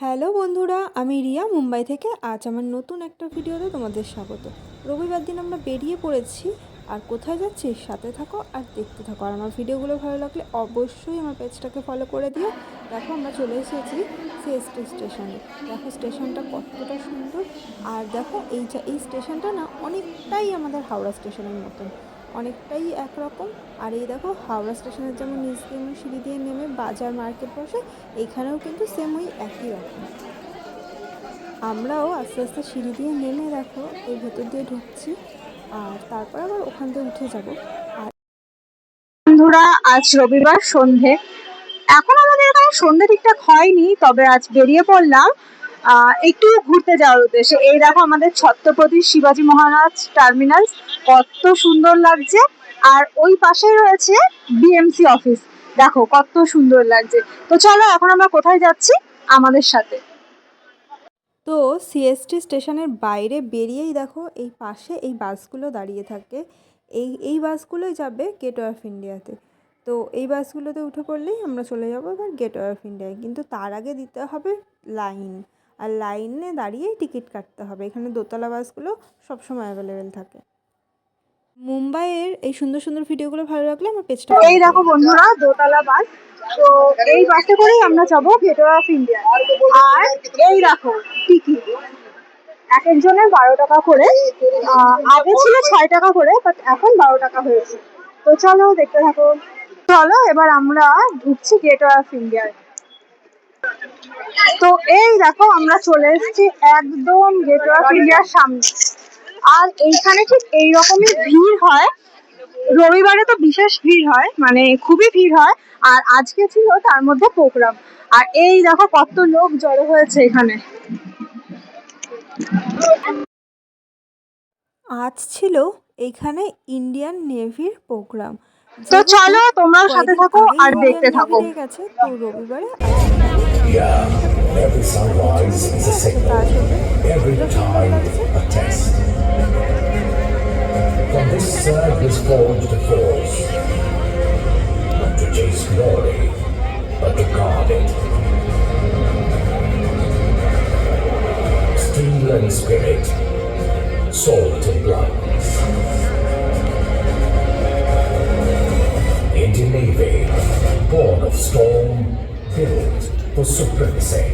Hello বন্ধুরা, আমি রিয়া মুম্বাই থেকে। আজ আমার নতুন একটা ভিডিওতে তোমাদের স্বাগত। রবিবার দিন আমরা বেরিয়ে পড়েছি। আর কোথায় যাচ্ছি সাথে থাকো আর দেখতে থাকো। আর আমার ভিডিওগুলো ভালো লাগলে অবশ্যই আমার পেজটাকে ফলো করে দিও। দেখো আমরা চলে এসেছি সিএসটি স্টেশনে। দেখো স্টেশনটা কতটা সুন্দর। আর দেখো এই স্টেশনটা না অনেকটাই আমাদের হাওড়া স্টেশনের মতন, অনেকটাই একরকম। আর এই দেখো হাওড়া স্টেশনের যেমন নিচ দিয়ে সিঁড়ি দিয়ে নেমে বাজার মার্কেট বসে, এইখানেও কিন্তু সেম ওই একই রকম। আমরাও আস্তে আস্তে সিঁড়ি দিয়ে নেমে দেখো এই ভেতর দিয়ে ঢুকছি, আর তারপর আবার ওখান থেকে উঠে যাব। আর বন্ধুরা, আজ রবিবার সন্ধে, এখন আমাদের এখানে সন্ধে ঠিকঠাক হয়নি, তবে আজ বেরিয়ে পড়লাম একটু ঘুরতে যাওয়ার উদ্দেশ্যে। এই দেখো আমাদের ছত্রপতি শিবাজী মহারাজ টার্মিনাল, কত সুন্দর লাগছে। আর ওই পাশে রয়েছে বিএমসি অফিস, দেখো কত সুন্দর লাগছে। তো চলো এখন আমরা কোথায় যাচ্ছি, আমাদের সাথে। তো সিএসটি স্টেশনের বাইরে বেরিয়েই দেখো এই পাশে এই বাসগুলো দাঁড়িয়ে থাকে। এই বাসগুলোই যাবে গেটওয়ে অফ ইন্ডিয়াতে। তো এই বাসগুলোতে উঠে পড়লেই আমরা চলে যাব এবার গেটওয়ে অফ ইন্ডিয়ায়। কিন্তু তার আগে দিতে হবে লাইন, আর লাইনে দাঁড়িয়েই টিকিট কাটতে হবে। এখানে দোতলা বাসগুলো সবসময় অ্যাভেলেবেল থাকে। মুম্বাইয়ের এই সুন্দর সুন্দর ভিডিওগুলো ভালো লাগলে আমার পেজটা এই দেখো বন্ধুরা, দোতলা বাস। তো এই বাসে করেই আমরা যাবো গেটওয়ে অফ ইন্ডিয়া। আর এই দেখো টিকিট এক একজনের 12 টাকা করে। আগে ছিল 6 টাকা করে, বাট এখন 12 টাকা হয়েছে। তো চলো দেখতে থাকো। চলো এবার আমরা ঢুকছি গেটওয়ে অফ ইন্ডিয়ায়। তো এই দেখো আমরা চলে এসেছি একদম গেটওয়ে অফ ইন্ডিয়ার সামনে। আর এইখানে ঠিক এইরকমই ভিড় হয়, রবিবারে তো বিশেষ ভিড় হয়, মানে খুবই ভিড় হয়। আর আজকে ছিল তার মধ্যে প্রোগ্রাম। আর এই দেখো কত লোক জড়ো হয়েছে এখানে। আজ ছিল এইখানে ইন্ডিয়ান নেভির প্রোগ্রাম। তো যেহেতু চলো তোমরাও সাথে কয়েকদিন থাকো আগেই আর ইন্ডিয়ান দেখতে নেভি থাকো। ডে গেছে, তো রবিবারে আজকে Indian navy day. Every sunrise is a তো তার signal, জন্য every কতটা সুন্দর time লাগছে। a test. From this side is forged the force, not to chase glory, but to guard it. Steel and spirit, salt and blood. Indian Navy, born of storm, built for supremacy.